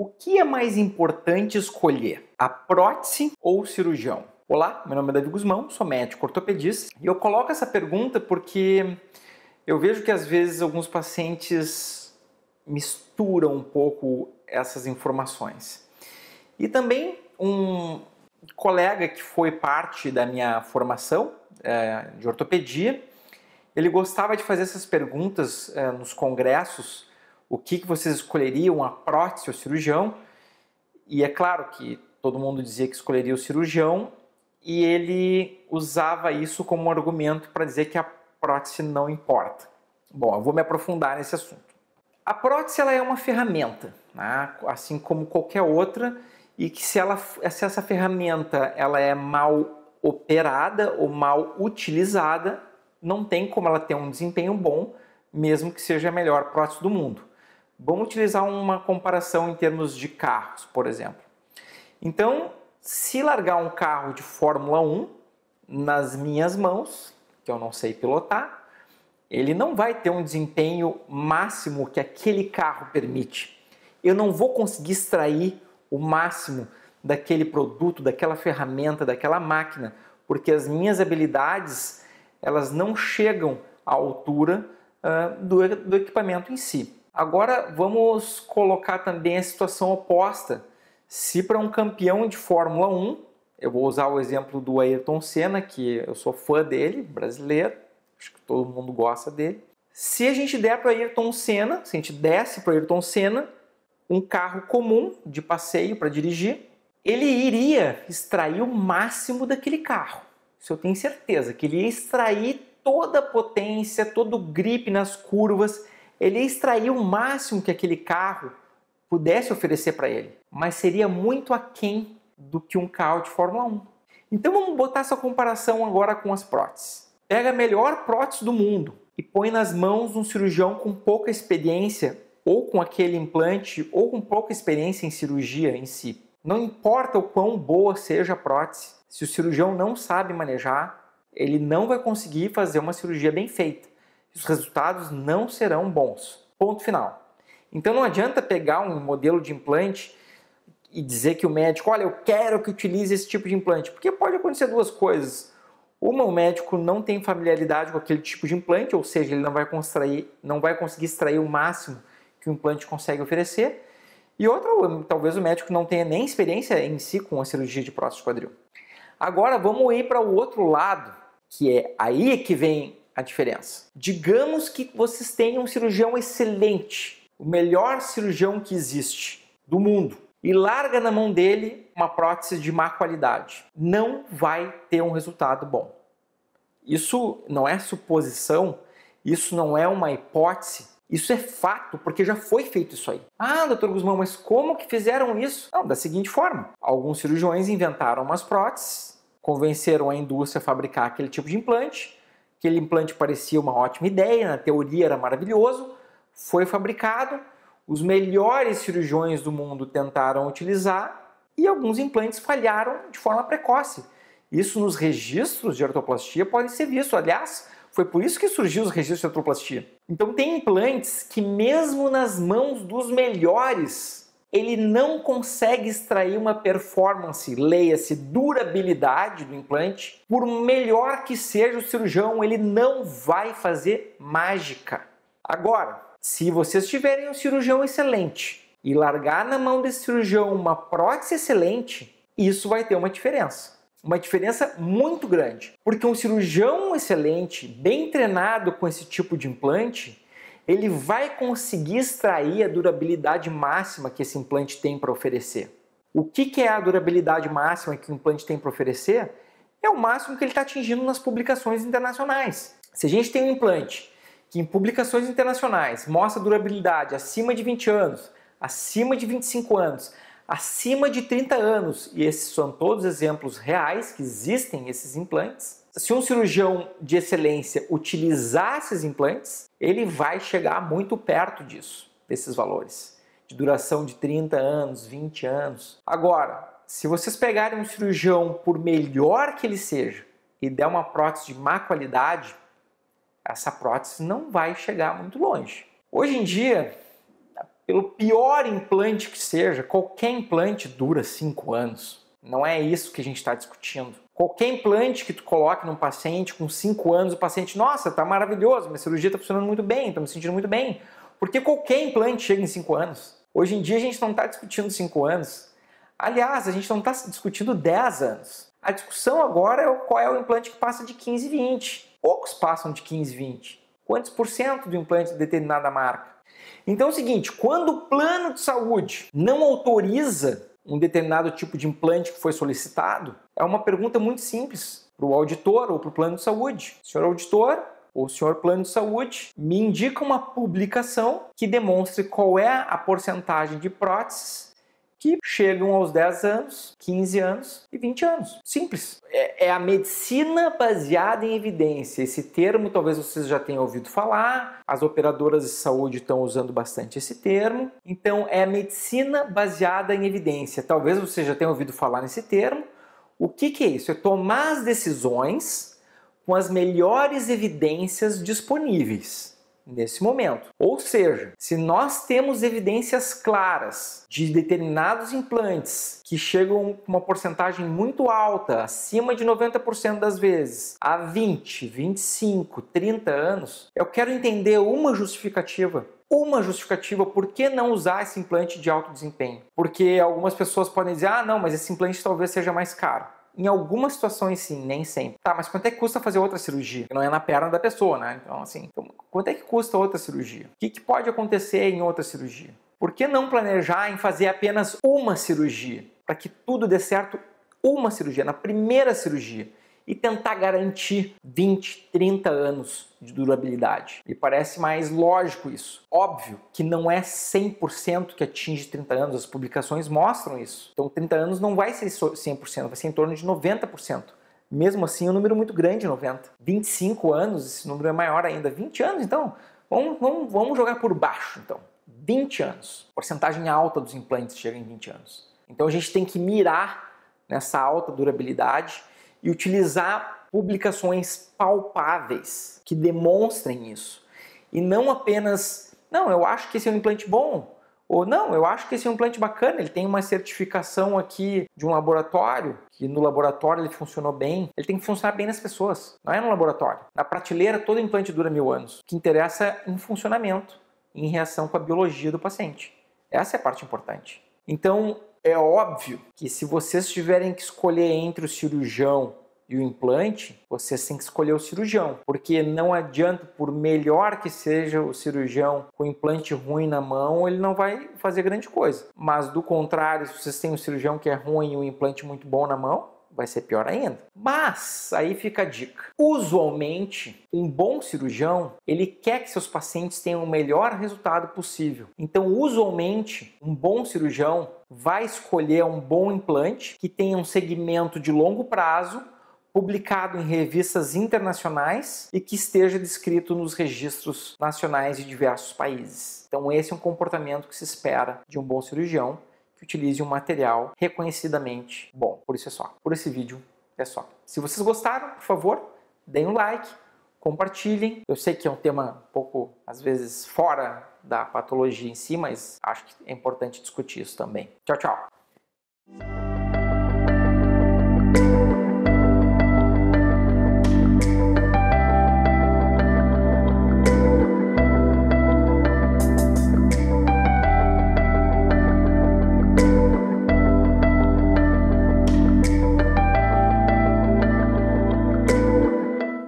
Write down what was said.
O que é mais importante escolher? A prótese ou o cirurgião? Olá, meu nome é Davi Guzmão, sou médico ortopedista e eu coloco essa pergunta porque eu vejo que às vezes alguns pacientes misturam um pouco essas informações. E também um colega que foi parte da minha formação de ortopedia, ele gostava de fazer essas perguntas nos congressos, o que vocês escolheriam, a prótese ou cirurgião? E é claro que todo mundo dizia que escolheria o cirurgião e ele usava isso como um argumento para dizer que a prótese não importa. Bom, eu vou me aprofundar nesse assunto. A prótese ela é uma ferramenta, né? Assim como qualquer outra, e que se essa ferramenta ela é mal operada ou mal utilizada, não tem como ela ter um desempenho bom, mesmo que seja a melhor prótese do mundo. Vamos utilizar uma comparação em termos de carros, por exemplo. Então, se largar um carro de Fórmula 1 nas minhas mãos, que eu não sei pilotar, ele não vai ter um desempenho máximo que aquele carro permite. Eu não vou conseguir extrair o máximo daquele produto, daquela ferramenta, daquela máquina, porque as minhas habilidades elas não chegam à altura do equipamento em si. Agora vamos colocar também a situação oposta. Se para um campeão de Fórmula 1, eu vou usar o exemplo do Ayrton Senna, que eu sou fã dele, brasileiro, acho que todo mundo gosta dele. Se a gente der para Ayrton Senna, se a gente desse para Ayrton Senna um carro comum de passeio para dirigir, ele iria extrair o máximo daquele carro. Isso eu tenho certeza, que ele ia extrair toda a potência, todo o grip nas curvas, ele ia extrair o máximo que aquele carro pudesse oferecer para ele, mas seria muito aquém do que um carro de Fórmula 1. Então vamos botar essa comparação agora com as próteses. Pega a melhor prótese do mundo e põe nas mãos de um cirurgião com pouca experiência, ou com aquele implante, ou com pouca experiência em cirurgia em si. Não importa o quão boa seja a prótese, se o cirurgião não sabe manejar, ele não vai conseguir fazer uma cirurgia bem feita. Os resultados não serão bons. Ponto final. Então não adianta pegar um modelo de implante e dizer que o médico, olha, eu quero que utilize esse tipo de implante, porque pode acontecer duas coisas. Uma, o médico não tem familiaridade com aquele tipo de implante, ou seja, ele não vai conseguir extrair o máximo que o implante consegue oferecer. E outra, talvez o médico não tenha nem experiência em si com a cirurgia de prótese de quadril. Agora vamos ir para o outro lado, que é aí que vem a diferença. Digamos que vocês tenham um cirurgião excelente, o melhor cirurgião que existe do mundo, e larga na mão dele uma prótese de má qualidade. Não vai ter um resultado bom. Isso não é suposição, isso não é uma hipótese, isso é fato, porque já foi feito isso aí. Ah, doutor Guzmão, mas como que fizeram isso? Não, da seguinte forma. Alguns cirurgiões inventaram umas próteses, convenceram a indústria a fabricar aquele tipo de implante, aquele implante parecia uma ótima ideia, na teoria era maravilhoso, foi fabricado, os melhores cirurgiões do mundo tentaram utilizar e alguns implantes falharam de forma precoce. Isso nos registros de artroplastia pode ser visto, aliás, foi por isso que surgiu os registros de artroplastia. Então tem implantes que mesmo nas mãos dos melhores, ele não consegue extrair uma performance, leia-se durabilidade do implante. Por melhor que seja o cirurgião, ele não vai fazer mágica. Agora, se vocês tiverem um cirurgião excelente e largar na mão desse cirurgião uma prótese excelente, isso vai ter uma diferença. Uma diferença muito grande, porque um cirurgião excelente, bem treinado com esse tipo de implante, ele vai conseguir extrair a durabilidade máxima que esse implante tem para oferecer. O que é a durabilidade máxima que o implante tem para oferecer? É o máximo que ele está atingindo nas publicações internacionais. Se a gente tem um implante que em publicações internacionais mostra durabilidade acima de 20 anos, acima de 25 anos, acima de 30 anos, e esses são todos exemplos reais que existem esses implantes, se um cirurgião de excelência utilizar esses implantes, ele vai chegar muito perto disso, desses valores, de duração de 30 anos, 20 anos. Agora, se vocês pegarem um cirurgião, por melhor que ele seja, e der uma prótese de má qualidade, essa prótese não vai chegar muito longe. Hoje em dia, pelo pior implante que seja, qualquer implante dura 5 anos. Não é isso que a gente está discutindo. Qualquer implante que tu coloque num paciente com 5 anos, o paciente, nossa, tá maravilhoso, minha cirurgia está funcionando muito bem, estou me sentindo muito bem. Porque qualquer implante chega em 5 anos. Hoje em dia a gente não está discutindo 5 anos. Aliás, a gente não está discutindo 10 anos. A discussão agora é qual é o implante que passa de 15 e 20. Poucos passam de 15 e 20. Quantos por cento do implante de determinada marca? Então é o seguinte, quando o plano de saúde não autoriza um determinado tipo de implante que foi solicitado, é uma pergunta muito simples para o auditor ou para o plano de saúde. Senhor auditor ou senhor plano de saúde, me indica uma publicação que demonstre qual é a porcentagem de próteses que chegam aos 10 anos, 15 anos e 20 anos. Simples. É a medicina baseada em evidência. Esse termo talvez vocês já tenham ouvido falar, as operadoras de saúde estão usando bastante esse termo. Então, é a medicina baseada em evidência. Talvez você já tenha ouvido falar nesse termo. O que é isso? É tomar as decisões com as melhores evidências disponíveis nesse momento. Ou seja, se nós temos evidências claras de determinados implantes que chegam com uma porcentagem muito alta, acima de 90% das vezes, a 20, 25, 30 anos, eu quero entender uma justificativa. Por que não usar esse implante de alto desempenho? Porque algumas pessoas podem dizer, não, mas esse implante talvez seja mais caro. Em algumas situações sim, nem sempre. Tá, mas quanto é que custa fazer outra cirurgia? Não é na perna da pessoa, né? Então, assim, quanto é que custa outra cirurgia? O que pode acontecer em outra cirurgia? Por que não planejar em fazer apenas uma cirurgia? Para que tudo dê certo, uma cirurgia, na primeira cirurgia. E tentar garantir 20, 30 anos de durabilidade. Me parece mais lógico isso. Óbvio que não é 100% que atinge 30 anos, as publicações mostram isso. Então 30 anos não vai ser 100%, vai ser em torno de 90%. Mesmo assim é um número muito grande, 90%. 25 anos, esse número é maior ainda. 20 anos, então, vamos jogar por baixo, então. 20 anos. Porcentagem alta dos implantes chega em 20 anos. Então a gente tem que mirar nessa alta durabilidade e utilizar publicações palpáveis que demonstrem isso. E não apenas, não, eu acho que esse é um implante bom, ou não, eu acho que esse é um implante bacana, ele tem uma certificação aqui de um laboratório, que no laboratório ele funcionou bem, ele tem que funcionar bem nas pessoas, não é no laboratório. Na prateleira todo implante dura 1000 anos. O que interessa é em funcionamento, em reação com a biologia do paciente. Essa é a parte importante. Então, é óbvio que se vocês tiverem que escolher entre o cirurgião e o implante, vocês têm que escolher o cirurgião, porque não adianta, por melhor que seja o cirurgião com o implante ruim na mão, ele não vai fazer grande coisa. Mas do contrário, se vocês têm um cirurgião que é ruim e um implante muito bom na mão, vai ser pior ainda. Mas, aí fica a dica. Usualmente, um bom cirurgião, ele quer que seus pacientes tenham o melhor resultado possível. Então, usualmente, um bom cirurgião vai escolher um bom implante que tenha um segmento de longo prazo, publicado em revistas internacionais e que esteja descrito nos registros nacionais de diversos países. Então, esse é um comportamento que se espera de um bom cirurgião, que utilize um material reconhecidamente bom. Por isso é só. Por esse vídeo é só. Se vocês gostaram, por favor, deem um like, compartilhem. Eu sei que é um tema um pouco, às vezes, fora da patologia em si, mas acho que é importante discutir isso também. Tchau, tchau!